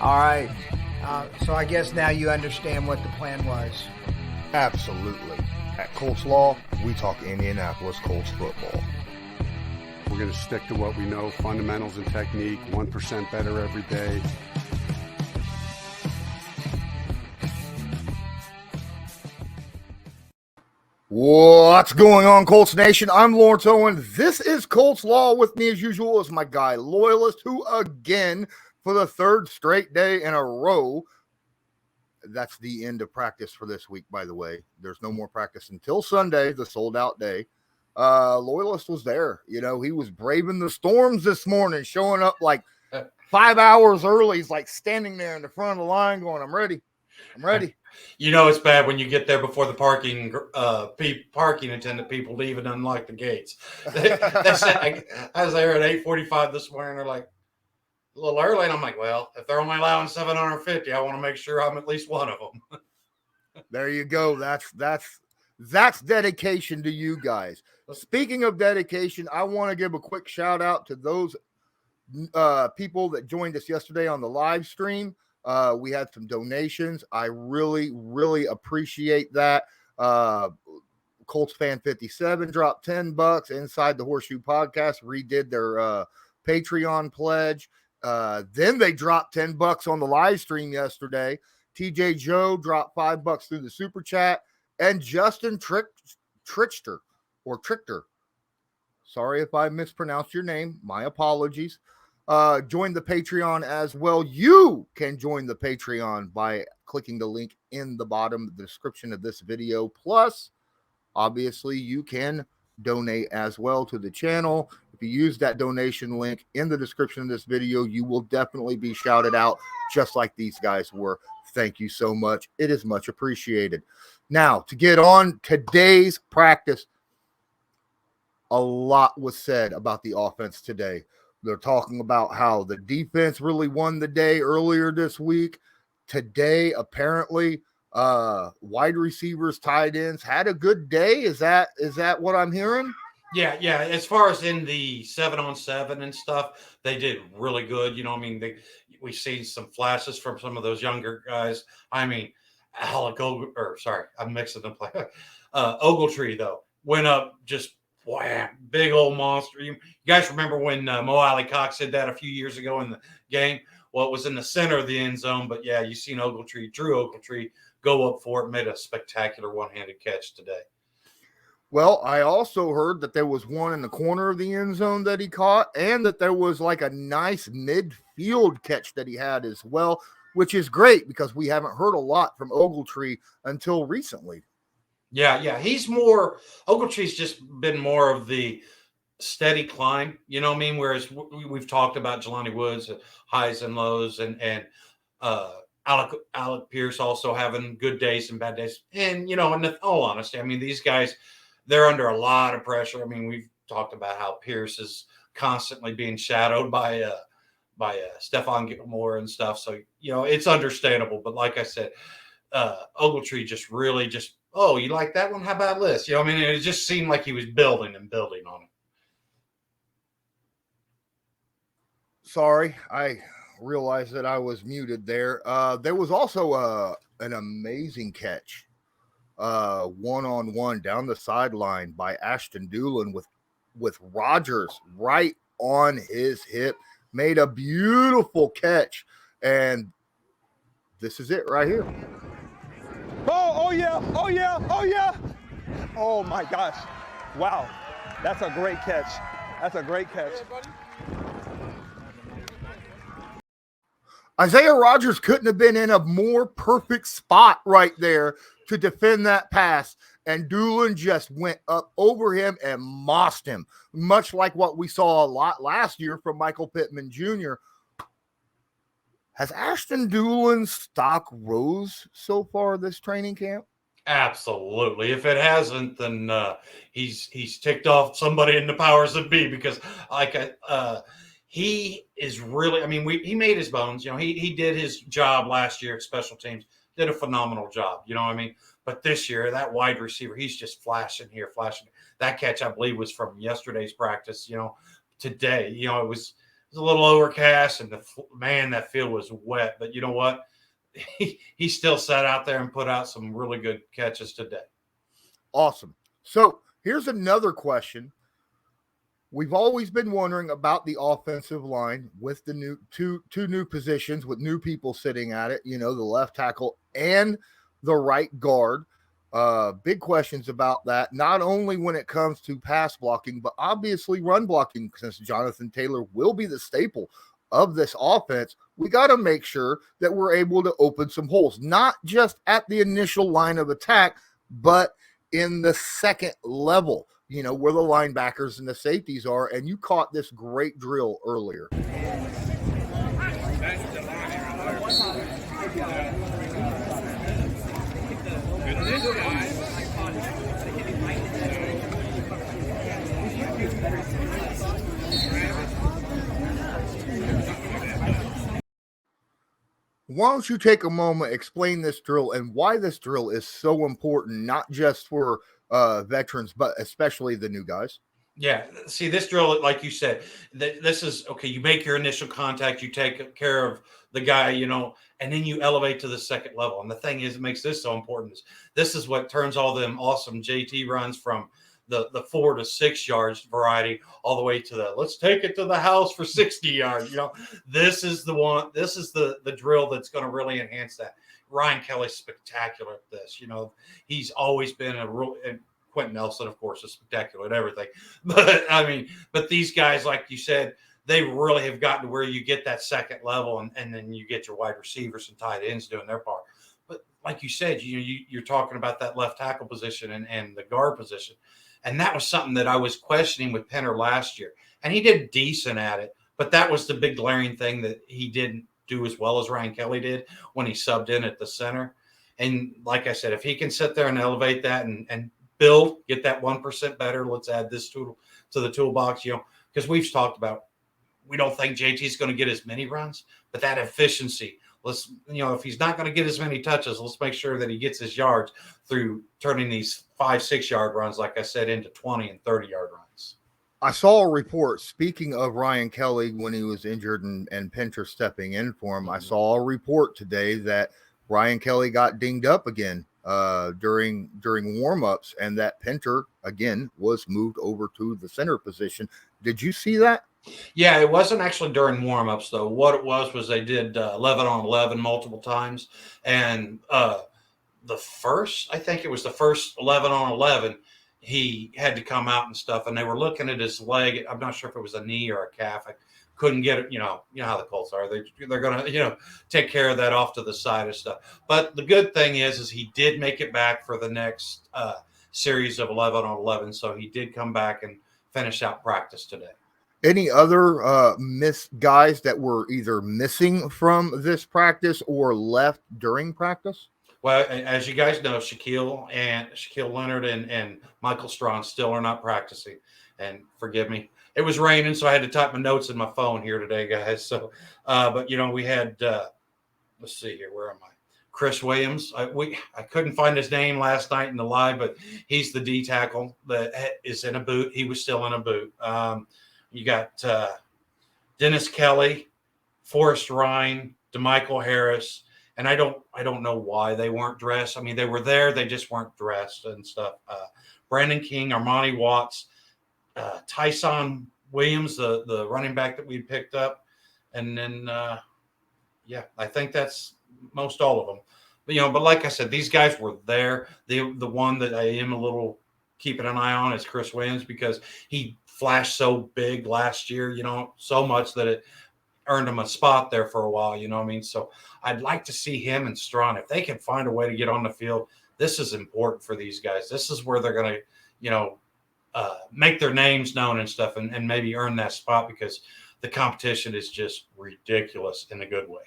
All right. So I guess now you understand what the plan was. Absolutely. At Colts Law, we talk Indianapolis Colts football. We're going to stick to what we know, fundamentals and technique, 1% better every day. What's going on, Colts Nation? I'm Lawrence Owen. This is Colts Law. With me, as usual, is my guy, Loyalist, who, again, for the third straight day in a row, that's the end of practice for this week, by the way. There's no more practice until Sunday, the sold-out day. Loyalist was there. You know, he was braving the storms this morning, showing up like 5 hours early. He's like standing there in the front of the line going, I'm ready. I'm ready. You know it's bad when you get there before the parking attendant people leave and unlock the gates. They said, I was there at 8:45 this morning. They're like, a little early, and I'm like, well, if they're only allowing 750, I want to make sure I'm at least one of them. There you go. That's dedication to you guys. Speaking of dedication, I want to give a quick shout out to those people that joined us yesterday on the live stream. We had some donations. I really, really appreciate that. Colts Fan 57 dropped $10. Inside the Horseshoe Podcast redid their Patreon pledge. Then they dropped $10 on the live stream yesterday. TJ Joe dropped $5 through the super chat, and Justin Trichter. Sorry if I mispronounced your name. My apologies. Join the Patreon as well. You can join the Patreon by clicking the link in the bottom of the description of this video. Plus, obviously, you can donate as well to the channel. If you use that donation link in the description of this video, you will definitely be shouted out just like these guys were. Thank you so much. It is much appreciated. Now, to get on today's practice, a lot was said about the offense today. They're talking about how the defense really won the day earlier this week. Today, apparently, wide receivers, tight ends had a good day. Is that what I'm hearing? Yeah. As far as in the 7-on-7 and stuff, they did really good. You know, I mean, we've seen some flashes from some of those younger guys. I mean, I'm mixing them. Ogletree, though, went up just wham, big old monster. You guys remember when Mo Alley Cox did that a few years ago in the game? Well, it was in the center of the end zone, but yeah, you seen Drew Ogletree go up for it, made a spectacular one-handed catch today. Well, I also heard that there was one in the corner of the end zone that he caught, and that there was like a nice midfield catch that he had as well, which is great because we haven't heard a lot from Ogletree until recently. Yeah. Ogletree's just been more of the steady climb, you know what I mean? Whereas we've talked about Jelani Woods, highs and lows, and Alec Pierce also having good days and bad days. And, you know, in all honesty, I mean, these guys, they're under a lot of pressure. I mean, we've talked about how Pierce is constantly being shadowed by Stephon Gilmore and stuff. So, you know, it's understandable. But like I said, Ogletree oh, you like that one? How about this? You know, I mean, it just seemed like he was building on it. Sorry, I realized that I was muted there. There was also an amazing catch, one-on-one down the sideline by Ashton Dulin with Rodgers right on his hip. Made a beautiful catch, and this is it right here. Oh yeah. Oh my gosh. Wow. That's a great catch. Isaiah Rodgers couldn't have been in a more perfect spot right there to defend that pass, and Dulin just went up over him and mossed him, much like what we saw a lot last year from Michael Pittman Jr. Has Ashton Dulin's stock rose so far this training camp? Absolutely. If it hasn't, then he's ticked off somebody in the powers that be, because he is really, I mean, he made his bones. You know, he did his job last year at special teams, did a phenomenal job. You know what I mean? But this year, that wide receiver, he's just flashing here, flashing. That catch, I believe, was from yesterday's practice. You know, today, you know, it was was a little overcast, and man, that field was wet. But you know what? He still sat out there and put out some really good catches today. Awesome. So here's another question. We've always been wondering about the offensive line with the new two new positions with new people sitting at it, the left tackle and the right guard. Big questions about that, not only when it comes to pass blocking, but obviously run blocking, since Jonathan Taylor will be the staple of this offense. We got to make sure that we're able to open some holes, not just at the initial line of attack, but in the second level, where the linebackers and the safeties are. And you caught this great drill earlier. Why don't you take a moment, explain this drill and why this drill is so important, not just for veterans, but especially the new guys? Yeah. See, this drill, like you said, this is okay. You make your initial contact, you take care of the guy, and then you elevate to the second level. And the thing is, it makes this so important. Is this is what turns all them awesome JT runs from the 4 to 6 yards variety all the way to the let's take it to the house for 60 yards. This is the one. This is the drill that's going to really enhance that. Ryan Kelly's spectacular at this. He's always been a real. Quentin Nelson, of course, is spectacular at everything. But these guys, like you said, they really have gotten to where you get that second level, and then you get your wide receivers and tight ends doing their part. But like you said, you're talking about that left tackle position and the guard position. And that was something that I was questioning with Penner last year. And he did decent at it, but that was the big glaring thing that he didn't do as well as Ryan Kelly did when he subbed in at the center. And like I said, if he can sit there and elevate that and build, get that 1% better. Let's add this tool to the toolbox, because we've talked about, we don't think JT's going to get as many runs, but that efficiency, if he's not going to get as many touches, let's make sure that he gets his yards through turning these 5-6 yard runs, like I said, into 20 and 30 yard runs. I saw a report, speaking of Ryan Kelly, when he was injured and Pinter stepping in for him. I saw a report today that Ryan Kelly got dinged up again during warmups, and that Pinter again was moved over to the center position. Did you see that? Yeah, it wasn't actually during warmups though. What it was they did 11 on 11 multiple times, and I think it was the first 11 on 11, he had to come out and stuff, and they were looking at his leg. I'm not sure if it was a knee or a calf. I couldn't get it. You know how the Colts are. They're gonna take care of that off to the side and stuff. But the good thing is he did make it back for the next series of 11 on 11. So he did come back and finish out practice today. Any other guys that were either missing from this practice or left during practice? Well, as you guys know, Shaquille Leonard and Michael Strawn still are not practicing. And forgive me, it was raining, so I had to type my notes in my phone here today, guys. So, but we had, let's see here, where am I? Chris Williams. I couldn't find his name last night in the live, but he's the D tackle that is in a boot. He was still in a boot. You got Dennis Kelly, Forrest Ryan, DeMichael Harris. And I don't know why they weren't dressed. I mean, they were there. They just weren't dressed and stuff. Brandon King, Armani Watts, Tyson Williams, the running back that we picked up. And then, I think that's most all of them. But like I said, these guys were there. The one that I am a little keeping an eye on is Chris Williams, because he flashed so big last year, so much that it earned him a spot there for a while, So I'd like to see him and Strawn, if they can find a way to get on the field. This is important for these guys. This is where they're going to, make their names known and stuff, and maybe earn that spot, because the competition is just ridiculous in a good way.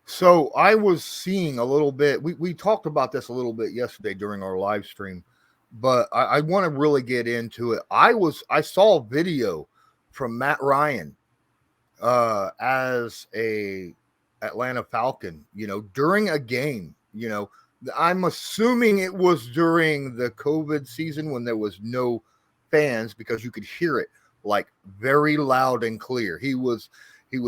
So I was seeing a little bit, we talked about this a little bit yesterday during our live stream, but I want to really get into it. I saw a video from Matt Ryan as a Atlanta Falcon, during a game, I'm assuming it was during the COVID season when there was no fans, because you could hear it like very loud and clear. He was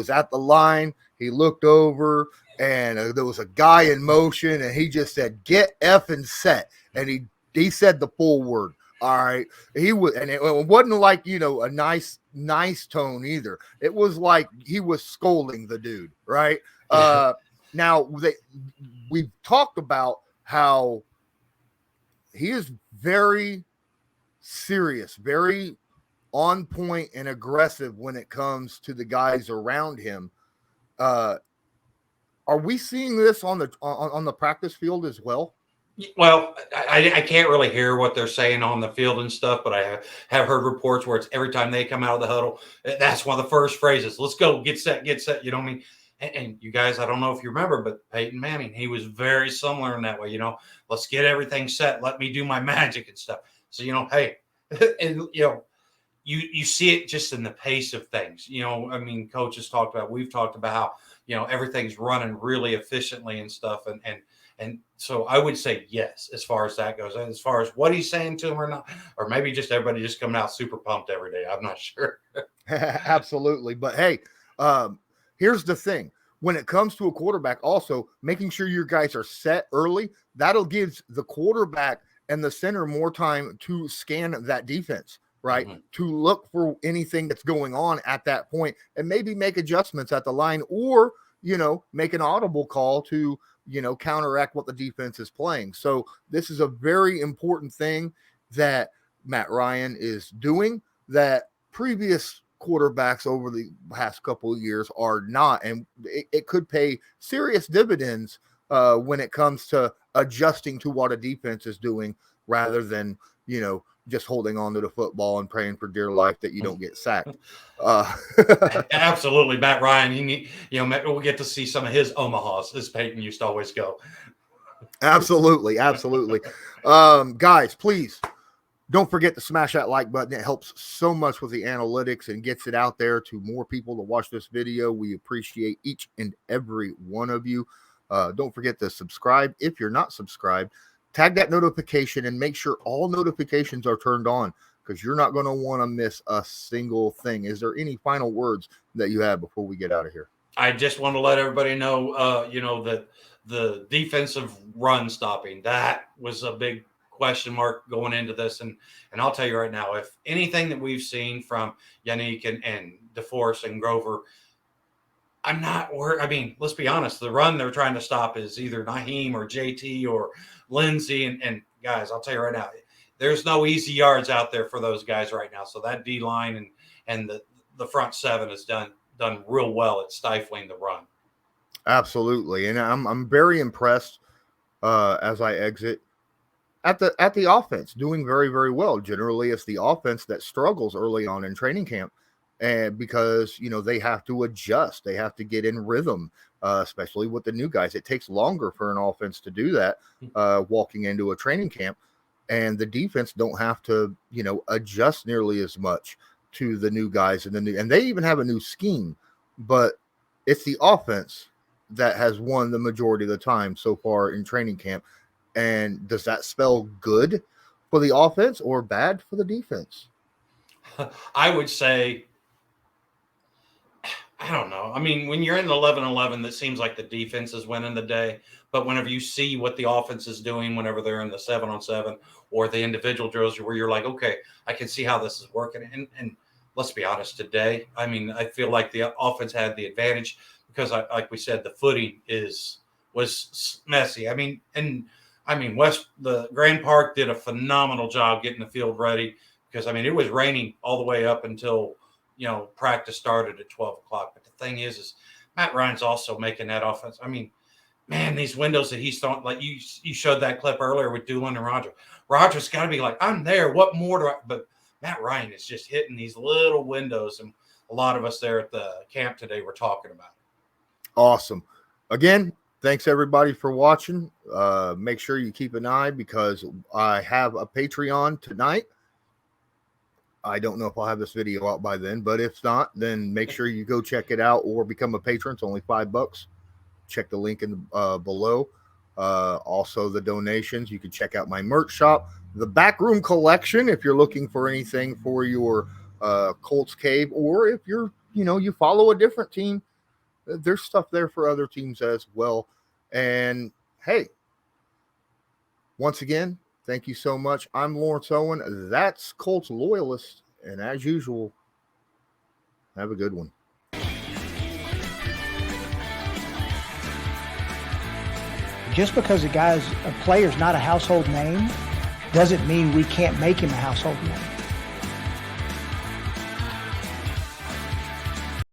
at the line. He looked over, and there was a guy in motion, and he just said, "Get effing set," and he said the full word. All right, he was, and it wasn't like, you know, a nice tone either. It was like he was scolding the dude, right? Now we've talked about how he is very serious, very on point and aggressive when it comes to the guys around him. Are we seeing this on the practice field as well? Well, I can't really hear what they're saying on the field and stuff, but I have heard reports where it's every time they come out of the huddle, that's one of the first phrases. Let's go, get set, get set. You know what I mean? And you guys, I don't know if you remember, but Peyton Manning, he was very similar in that way. You know, let's get everything set. Let me do my magic and stuff. So, you know, hey, and you know, you see it just in the pace of things. You know, I mean, coaches talked about, we've talked about how, you know, everything's running really efficiently and stuff. And so I would say yes, as far as that goes. And as far as what he's saying to him or not, or maybe just everybody just coming out super pumped every day. I'm not sure. Absolutely. But hey, here's the thing. When it comes to a quarterback, also making sure your guys are set early, that'll give the quarterback and the center more time to scan that defense, right? Mm-hmm. To look for anything that's going on at that point and maybe make adjustments at the line, or, you know, make an audible call to, you know, counteract what the defense is playing. So this is a very important thing that Matt Ryan is doing that previous quarterbacks over the past couple of years are not. And it could pay serious dividends when it comes to adjusting to what a defense is doing, rather than, you know, just holding on to the football and praying for dear life that you don't get sacked. Absolutely. Matt Ryan, you know, we'll get to see some of his Omahas, as Peyton used to always go. Absolutely. Guys, please don't forget to smash that like button. It helps so much with the analytics and gets it out there to more people to watch this video. We appreciate each and every one of you. Don't forget to subscribe if you're not subscribed. Tag that notification and make sure all notifications are turned on, because you're not going to want to miss a single thing. Is there any final words that you have before we get out of here? I just want to let everybody know, you know, that the defensive run stopping, that was a big question mark going into this. And I'll tell you right now, if anything that we've seen from Yannick and DeForest and Grover, I'm not worried. I mean, let's be honest. The run they're trying to stop is either Naheem or JT or Lindsey. And guys, I'll tell you right now, there's no easy yards out there for those guys right now. So that D line and the front seven has done real well at stifling the run. Absolutely. And I'm very impressed as I exit at the offense, doing very, very well. Generally, it's the offense that struggles early on in training camp. And because, you know, they have to adjust, they have to get in rhythm, especially with the new guys. It takes longer for an offense to do that walking into a training camp, and the defense don't have to, you know, adjust nearly as much to the new guys and they even have a new scheme, but it's the offense that has won the majority of the time so far in training camp. And does that spell good for the offense or bad for the defense? I would say, I don't know. I mean, when you're in the 11-11, that seems like the defense is winning the day. But whenever you see what the offense is doing, whenever they're in the 7-on-7 or the individual drills, where you're like, okay, I can see how this is working. And let's be honest, today, I mean, I feel like the offense had the advantage because, like we said, the footing was messy. I mean, the Grand Park did a phenomenal job getting the field ready because, I mean, it was raining all the way up until, you know, practice started at 12 o'clock. But the thing is Matt Ryan's also making that offense. I mean, man, these windows that he's throwing, like you showed that clip earlier with Doolin and Roger. Roger's got to be like, I'm there. What more do I? But Matt Ryan is just hitting these little windows. And a lot of us there at the camp today were talking about it. Awesome. Again, thanks everybody for watching. Make sure you keep an eye because I have a Patreon tonight. I don't know if I'll have this video out by then, but if not, then make sure you go check it out or become a patron. It's only $5. Check the link in below. Also the donations. You can check out my merch shop, the Backroom Collection, if you're looking for anything for your Colts Cave, or if you're, you follow a different team, there's stuff there for other teams as well. And hey, once again, thank you so much. I'm Lawrence Owen. That's Colts Loyalist. And as usual, have a good one. Just because a player's not a household name doesn't mean we can't make him a household name.